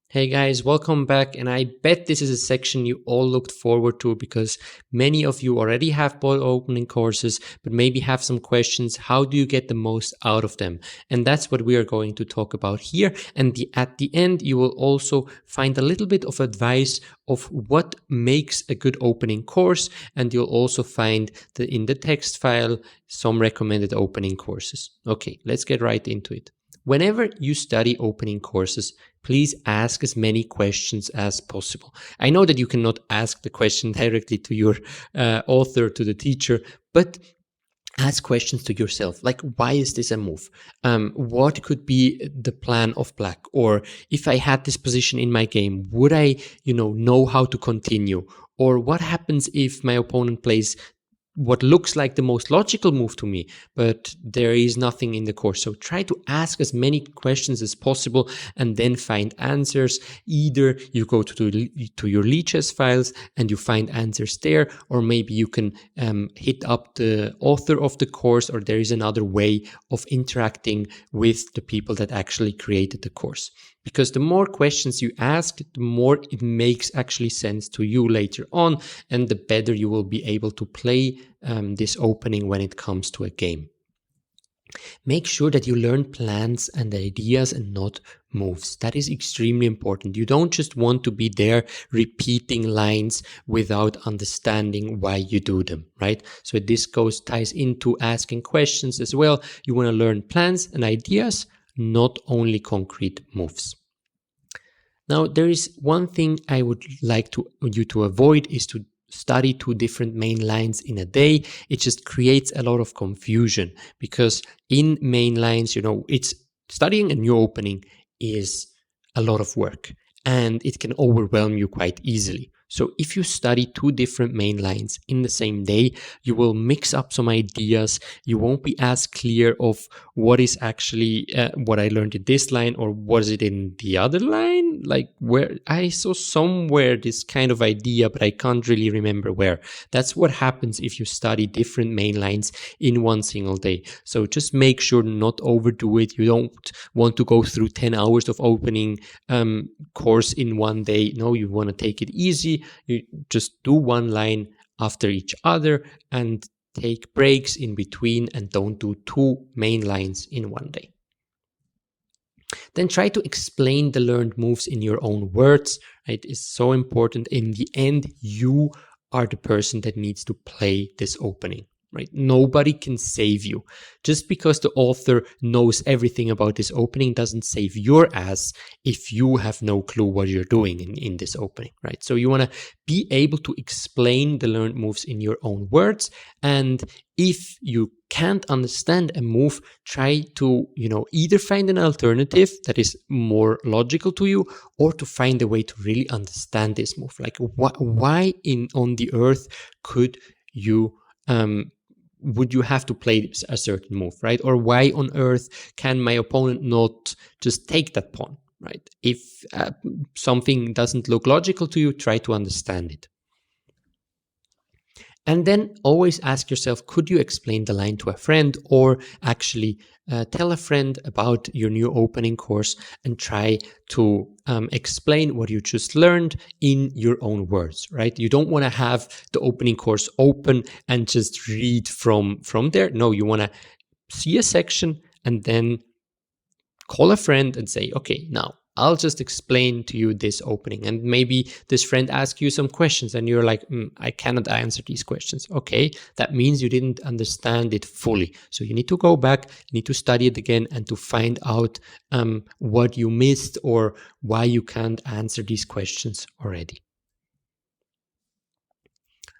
Hey guys, welcome back. And I bet this is a section you all looked forward to because many of you already have bought opening courses, but maybe have some questions. How do you get the most out of them? And that's what we are going to talk about here. And at the end, you will also find a little bit of advice of what makes a good opening course. And you'll also find in the text file some recommended opening courses. Okay, let's get right into it. Whenever you study opening courses, please ask as many questions as possible. I know that you cannot ask the question directly to your author, to the teacher, but ask questions to yourself, like, why is this a move? What could be the plan of black? Or if I had this position in my game, would I, know how to continue? Or what happens if my opponent plays what looks like the most logical move to me, but there is nothing in the course. So try to ask as many questions as possible and then find answers. Either you go to your Lichess files and you find answers there, or maybe you can hit up the author of the course, or there is another way of interacting with the people that actually created the course. Because the more questions you ask, the more it makes actually sense to you later on, and the better you will be able to play this opening when it comes to a game. Make sure that you learn plans and ideas and not moves. That is extremely important. You don't just want to be there repeating lines without understanding why you do them, right? So this ties into asking questions as well. You want to learn plans and ideas, not only concrete moves. Now, there is one thing I would like you to avoid is to study two different main lines in a day. It just creates a lot of confusion because in main lines, it's studying a new opening is a lot of work and it can overwhelm you quite easily. So if you study two different main lines in the same day, you will mix up some ideas. You won't be as clear of what is actually what I learned in this line, or was it in the other line? Like where I saw somewhere this kind of idea, but I can't really remember where. That's what happens if you study different main lines in one single day. So just make sure not overdo it. You don't want to go through 10 hours of opening course in one day. No, you want to take it easy. You just do one line after each other and take breaks in between, and don't do two main lines in one day. Then try to explain the learned moves in your own words. Right? It's so important. In the end, you are the person that needs to play this opening. Right? Nobody can save you. Just because the author knows everything about this opening doesn't save your ass if you have no clue what you're doing in this opening, right? So you want to be able to explain the learned moves in your own words. And if you can't understand a move, try to, either find an alternative that is more logical to you, or to find a way to really understand this move. Like why on the earth could you would you have to play a certain move, right? Or why on earth can my opponent not just take that pawn, right? If something doesn't look logical to you, try to understand it. And then always ask yourself, could you explain the line to a friend, or actually tell a friend about your new opening course and try to explain what you just learned in your own words, right? You don't want to have the opening course open and just read from there. No, you want to see a section and then call a friend and say, okay, now I'll just explain to you this opening. And maybe this friend asks you some questions and you're like, I cannot answer these questions. Okay, that means you didn't understand it fully. So you need to go back, you need to study it again, and to find out what you missed or why you can't answer these questions already.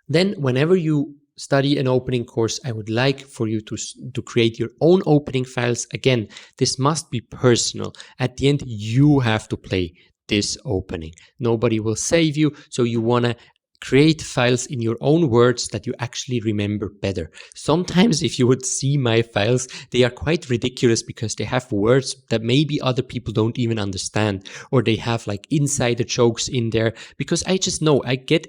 Then whenever you study an opening course, I would like for you to create your own opening files. Again, this must be personal. At the end, you have to play this opening. Nobody will save you, so you want to create files in your own words that you actually remember better. Sometimes if you would see my files, they are quite ridiculous because they have words that maybe other people don't even understand, or they have like insider jokes in there, because I just know I get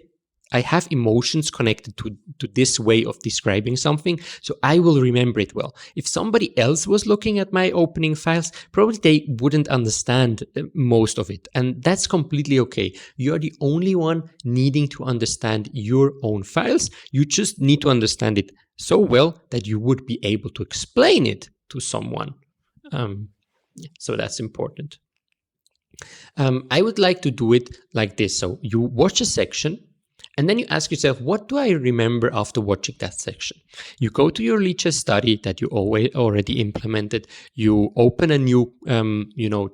I have emotions connected to this way of describing something, so I will remember it well. If somebody else was looking at my opening files, probably they wouldn't understand most of it, and that's completely okay. You're the only one needing to understand your own files. You just need to understand it so well that you would be able to explain it to someone. So that's important. I would like to do it like this. So you watch a section, and then you ask yourself, what do I remember after watching that section? You go to your Lichess study that you already implemented. You open a new,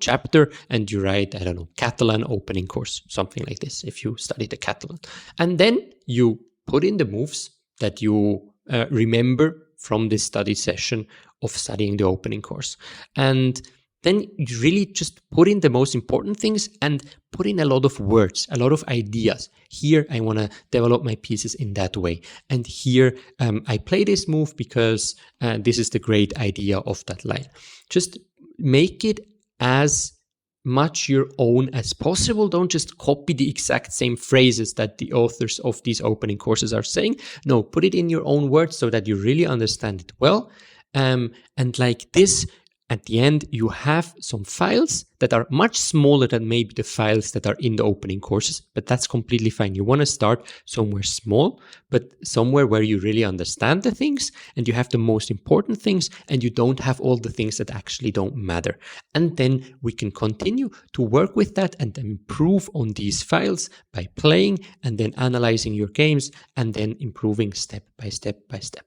chapter, and you write, I don't know, Catalan opening course, something like this, if you study the Catalan. And then you put in the moves that you remember from this study session of studying the opening course. And then you really just put in the most important things and put in a lot of words, a lot of ideas. Here, I want to develop my pieces in that way. And here, I play this move because this is the great idea of that line. Just make it as much your own as possible. Don't just copy the exact same phrases that the authors of these opening courses are saying. No, put it in your own words so that you really understand it well. And like this, at the end, you have some files that are much smaller than maybe the files that are in the opening courses, but that's completely fine. You want to start somewhere small, but somewhere where you really understand the things and you have the most important things and you don't have all the things that actually don't matter. And then we can continue to work with that and improve on these files by playing and then analyzing your games and then improving step by step by step.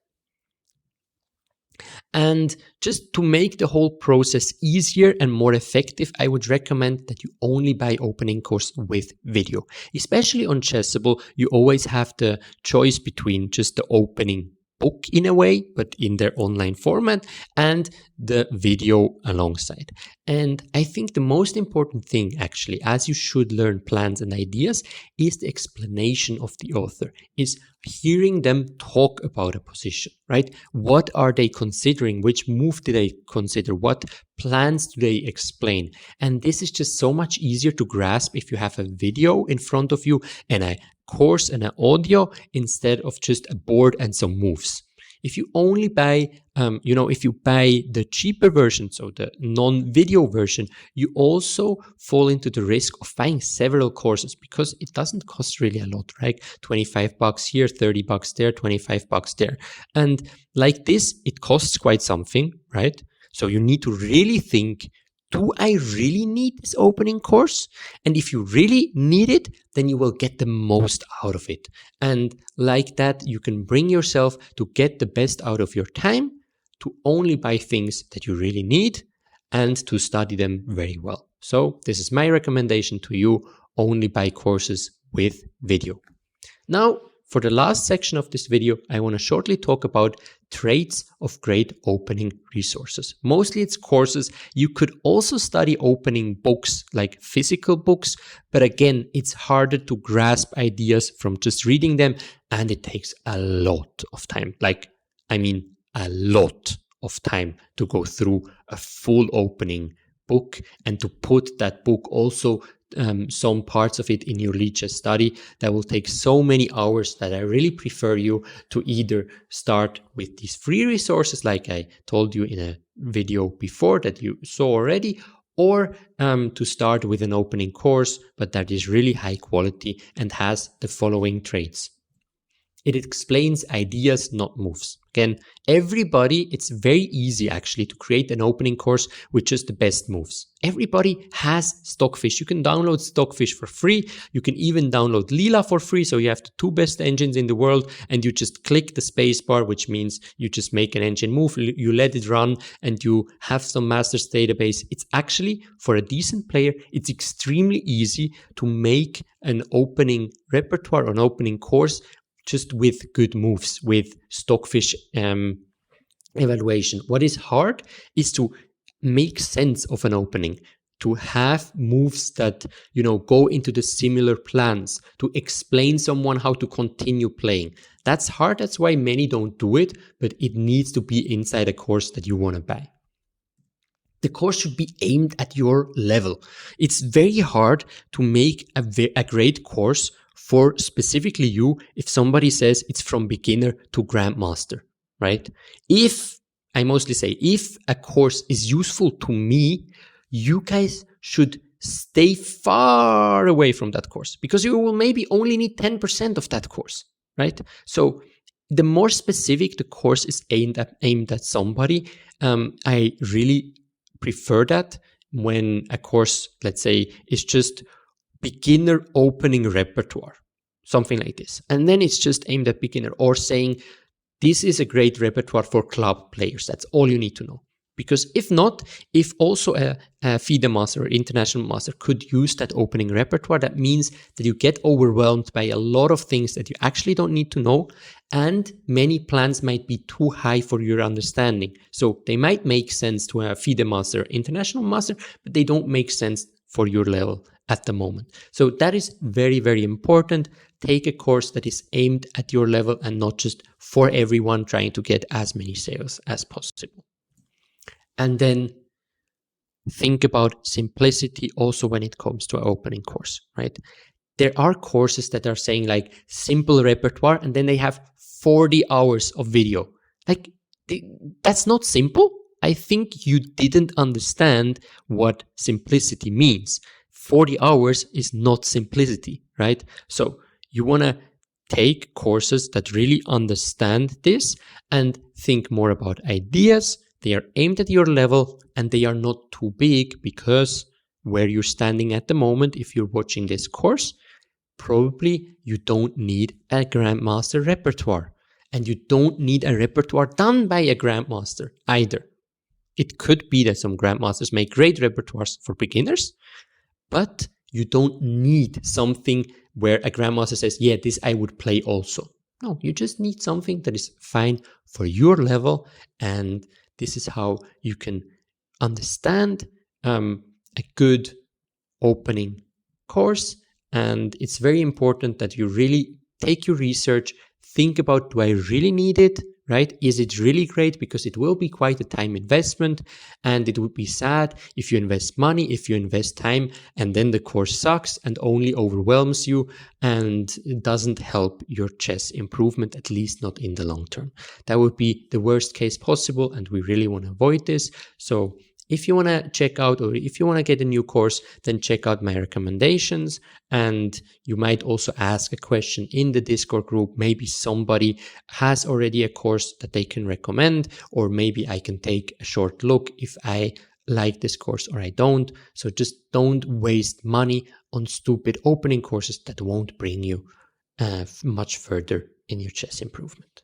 And just to make the whole process easier and more effective, I would recommend that you only buy opening course with video. Especially on Chessable, you always have the choice between just the opening book in a way, but in their online format, and the video alongside. And I think the most important thing, actually, as you should learn plans and ideas, is the explanation of the author, is hearing them talk about a position, right? What are they considering? Which move do they consider? What plans do they explain? And this is just so much easier to grasp if you have a video in front of you and a course and an audio instead of just a board and some moves. If you only buy, if you buy the cheaper version, so the non-video version, you also fall into the risk of buying several courses because it doesn't cost really a lot, right? $25 here, $30 there, $25 there. And like this, it costs quite something, right? So you need to really think, do I really need this opening course? And if you really need it, then you will get the most out of it. And like that, you can bring yourself to get the best out of your time, to only buy things that you really need and to study them very well. So this is my recommendation to you, only buy courses with video. Now, for the last section of this video, I want to shortly talk about traits of great opening resources. Mostly it's courses. You could also study opening books, like physical books, but again, it's harder to grasp ideas from just reading them, and it takes a lot of time. A lot of time to go through a full opening book and to put that book also some parts of it in your Lichess study. That will take so many hours that I really prefer you to either start with these free resources like I told you in a video before that you saw already, or to start with an opening course, but that is really high quality and has the following traits. It explains ideas, not moves. Again, everybody, it's very easy actually to create an opening course with just the best moves. Everybody has Stockfish. You can download Stockfish for free. You can even download Leela for free. So you have the two best engines in the world and you just click the space bar, which means you just make an engine move, you let it run and you have some masters database. It's actually, for a decent player, it's extremely easy to make an opening repertoire or an opening course just with good moves, with Stockfish evaluation. What is hard is to make sense of an opening, to have moves that, go into the similar plans, to explain someone how to continue playing. That's hard. That's why many don't do it, but it needs to be inside a course that you want to buy. The course should be aimed at your level. It's very hard to make a great course for specifically you if somebody says it's from beginner to grandmaster, right? If I mostly say, if a course is useful to me, you guys should stay far away from that course because you will maybe only need 10% of that course, right? So the more specific the course is aimed at somebody, I really prefer that when a course, let's say, is just beginner opening repertoire, something like this. And then it's just aimed at beginner, or saying, this is a great repertoire for club players. That's all you need to know. Because if not, if also a FIDE master or international master could use that opening repertoire, that means that you get overwhelmed by a lot of things that you actually don't need to know, and many plans might be too high for your understanding. So they might make sense to a FIDE master, international master, but they don't make sense for your level at the moment. So that is very, very important. Take a course that is aimed at your level and not just for everyone trying to get as many sales as possible. And then think about simplicity also when it comes to an opening course, right? There are courses that are saying like simple repertoire, and then they have 40 hours of video. Like, that's not simple. I think you didn't understand what simplicity means. 40 hours is not simplicity, right? So you want to take courses that really understand this and think more about ideas. They are aimed at your level and they are not too big, because where you're standing at the moment, if you're watching this course, probably you don't need a grandmaster repertoire, and you don't need a repertoire done by a grandmaster either. It could be that some grandmasters make great repertoires for beginners, but you don't need something where a grandmaster says, yeah, this I would play also. No, you just need something that is fine for your level, and this is how you can understand a good opening course. And it's very important that you really take your research, think about, do I really need it, right? Is it really great? Because it will be quite a time investment, and it would be sad if you invest money, if you invest time, and then the course sucks and only overwhelms you and doesn't help your chess improvement, at least not in the long term. That would be the worst case possible, and we really want to avoid this. So if you want to check out, or if you want to get a new course, then check out my recommendations. And you might also ask a question in the Discord group. Maybe somebody has already a course that they can recommend, or maybe I can take a short look if I like this course or I don't. So just don't waste money on stupid opening courses that won't bring you much further in your chess improvement.